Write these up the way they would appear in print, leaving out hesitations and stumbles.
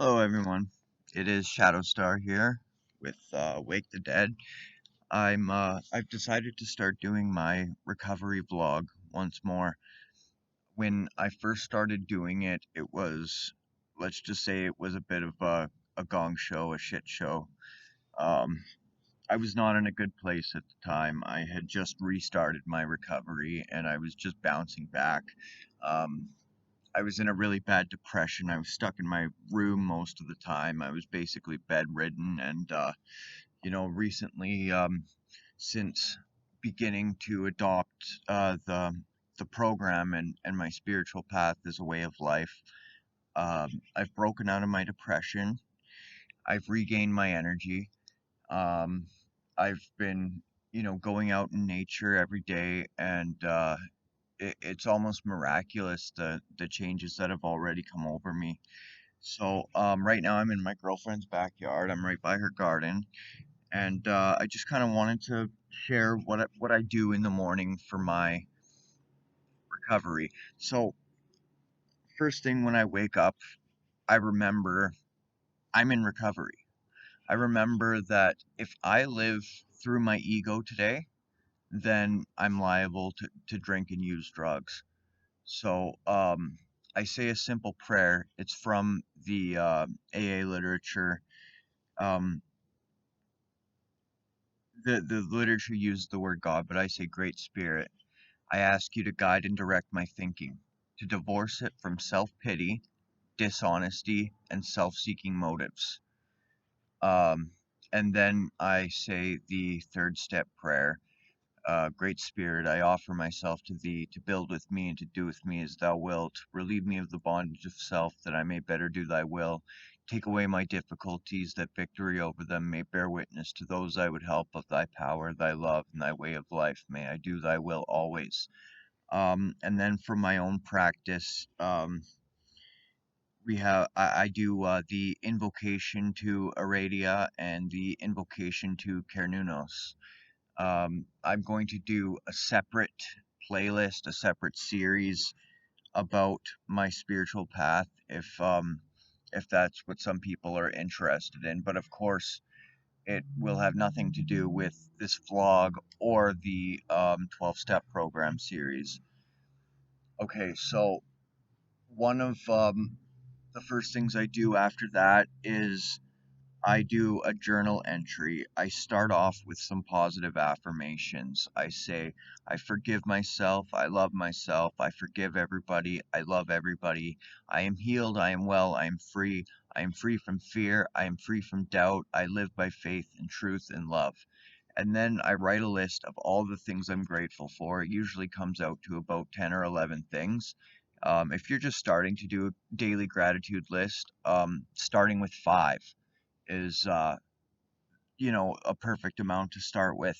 Hello, everyone. It is Shadowstar here with Wake the Dead. I've decided to start doing my recovery vlog once more. When I first started doing it, it was, let's just say, it was a bit of a gong show, a shit show. Um, I was not in a good place at the time. I had just restarted my recovery and I was just bouncing back. Um, I was in a really bad depression. I was stuck in my room most of the time. I was basically bedridden, and recently, since beginning to adopt the program and my spiritual path as a way of life, I've broken out of my depression. I've regained my energy. Um, I've been, going out in nature every day, and it's almost miraculous the changes that have already come over me. So right now I'm in my girlfriend's backyard. I'm right by her garden, and I just kind of wanted to share what I do in the morning for my recovery. So first thing when I wake up, I remember I'm in recovery. I remember that if I live through my ego today, then I'm liable to drink and use drugs. So I say a simple prayer. It's from the AA literature. Um, the literature uses the word God, but I say Great Spirit. I ask you to guide and direct my thinking, to divorce it from self-pity, dishonesty, and self-seeking motives. Um, and then I say the third step prayer. Great Spirit, I offer myself to Thee, to build with me and to do with me as Thou wilt. Relieve me of the bondage of self, that I may better do Thy will. Take away my difficulties, that victory over them may bear witness to those I would help of Thy power, Thy love, and Thy way of life. May I do Thy will always. And then for my own practice, I do the invocation to Aradia and the invocation to Cernunnos. I'm going to do a separate playlist, a separate series about my spiritual path if that's what some people are interested in. But of course, it will have nothing to do with this vlog or the 12-step program series. Okay, so one of the first things I do after that is I do a journal entry. I start off with some positive affirmations. I say, I forgive myself. I love myself. I forgive everybody. I love everybody. I am healed. I am well. I am free. I am free from fear. I am free from doubt. I live by faith and truth and love. And then I write a list of all the things I'm grateful for. It usually comes out to about 10 or 11 things. If you're just starting to do a daily gratitude list, starting with five is a perfect amount to start with.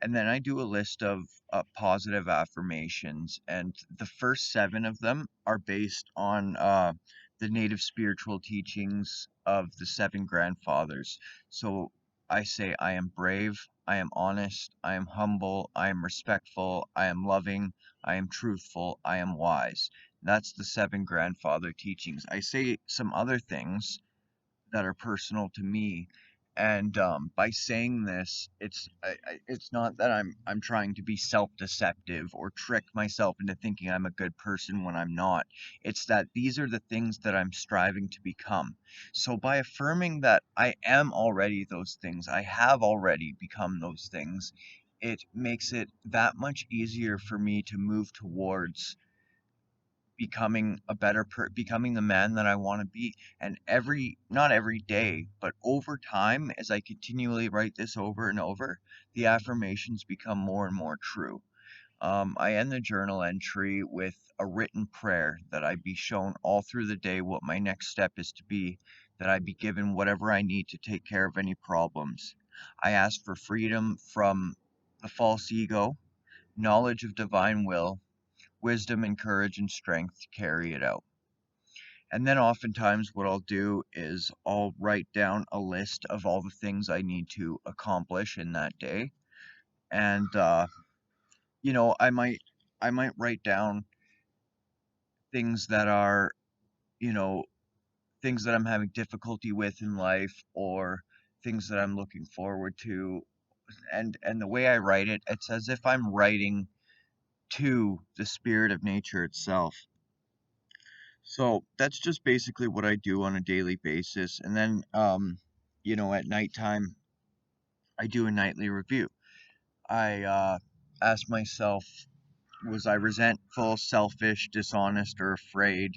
And then I do a list of positive affirmations, and the first seven of them are based on the native spiritual teachings of the seven grandfathers. So I say, I am brave, I am honest, I am humble, I am respectful, I am loving, I am truthful, I am wise. That's the seven grandfather teachings. I say some other things that are personal to me. And by saying this, it's not that I'm trying to be self-deceptive or trick myself into thinking I'm a good person when I'm not. It's that these are the things that I'm striving to become. So by affirming that I am already those things, I have already become those things, it makes it that much easier for me to move towards becoming the man that I want to be. And not every day, but over time, as I continually write this over and over, the affirmations become more and more true. I end the journal entry with a written prayer that I be shown all through the day what my next step is to be, that I be given whatever I need to take care of any problems. I ask for freedom from the false ego, knowledge of divine will, wisdom and courage and strength to carry it out. And then oftentimes what I'll do is I'll write down a list of all the things I need to accomplish in that day. And you know, I might write down things that are, you know, things that I'm having difficulty with in life, or things that I'm looking forward to. And the way I write it, it's as if I'm writing to the spirit of nature itself. So that's just basically what I do on a daily basis. And then, at nighttime, I do a nightly review. I ask myself, was I resentful, selfish, dishonest, or afraid?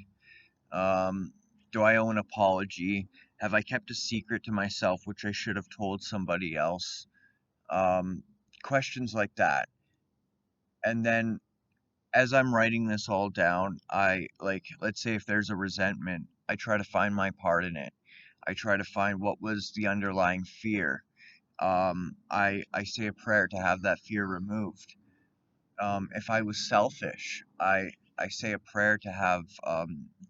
Um, do I owe an apology? Have I kept a secret to myself which I should have told somebody else? Um, Questions like that. And then as I'm writing this all down, let's say if there's a resentment, I try to find my part in it. I try to find what was the underlying fear. I say a prayer to have that fear removed. If I was selfish, I say a prayer to have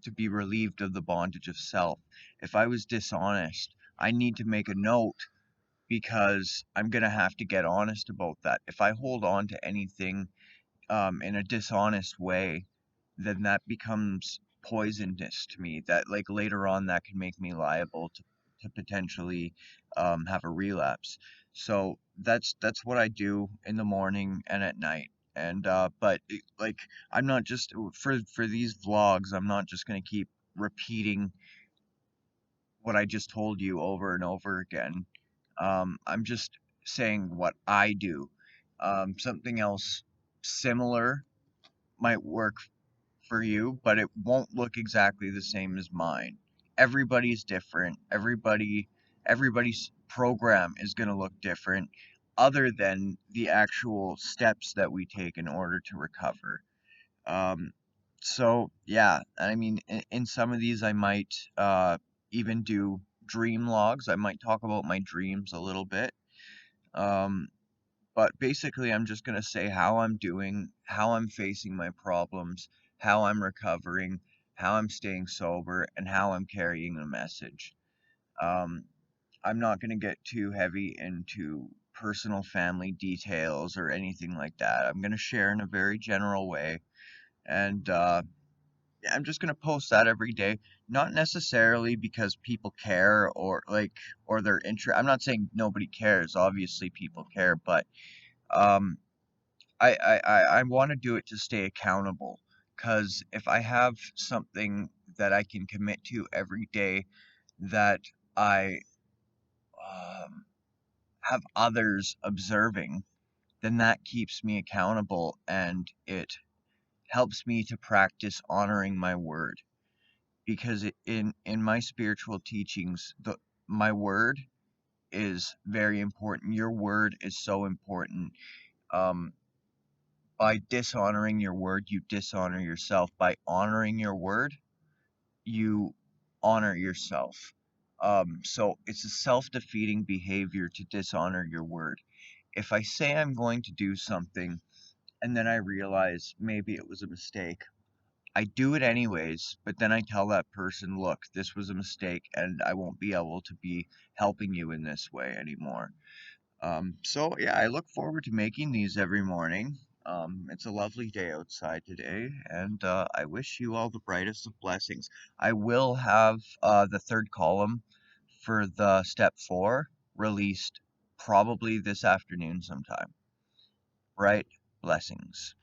to be relieved of the bondage of self. If I was dishonest, I need to make a note because I'm gonna have to get honest about that. If I hold on to anything in a dishonest way, then that becomes poisonous to me. That like later on that can make me liable to potentially have a relapse. So that's what I do in the morning and at night. And like I'm not just for these vlogs, I'm not just gonna keep repeating what I just told you over and over again. I'm just saying what I do. Something else similar might work for you, but it won't look exactly the same as mine. Everybody's different. Everybody's program is going to look different other than the actual steps that we take in order to recover. Um, so yeah, I mean, in some of these, I might even do dream logs. I might talk about my dreams a little bit. Um, but basically, I'm just going to say how I'm doing, how I'm facing my problems, how I'm recovering, how I'm staying sober, and how I'm carrying the message. Um, I'm not going to get too heavy into personal family details or anything like that. I'm going to share in a very general way. And yeah, I'm just going to post that every day. Not necessarily because people care or they're interested. I'm not saying nobody cares. Obviously, people care, but um, I want to do it to stay accountable. Because if I have something that I can commit to every day that I have others observing, then that keeps me accountable and it helps me to practice honoring my word. Because in my spiritual teachings, my word is very important. Your word is so important. Um, by dishonoring your word, you dishonor yourself. By honoring your word, you honor yourself. So it's a self-defeating behavior to dishonor your word. If I say I'm going to do something and then I realize maybe it was a mistake, I do it anyways, but then I tell that person, look, this was a mistake and I won't be able to be helping you in this way anymore. So yeah, I look forward to making these every morning. It's a lovely day outside today, and I wish you all the brightest of blessings. I will have the third column for the step 4 released probably this afternoon sometime. Bright blessings.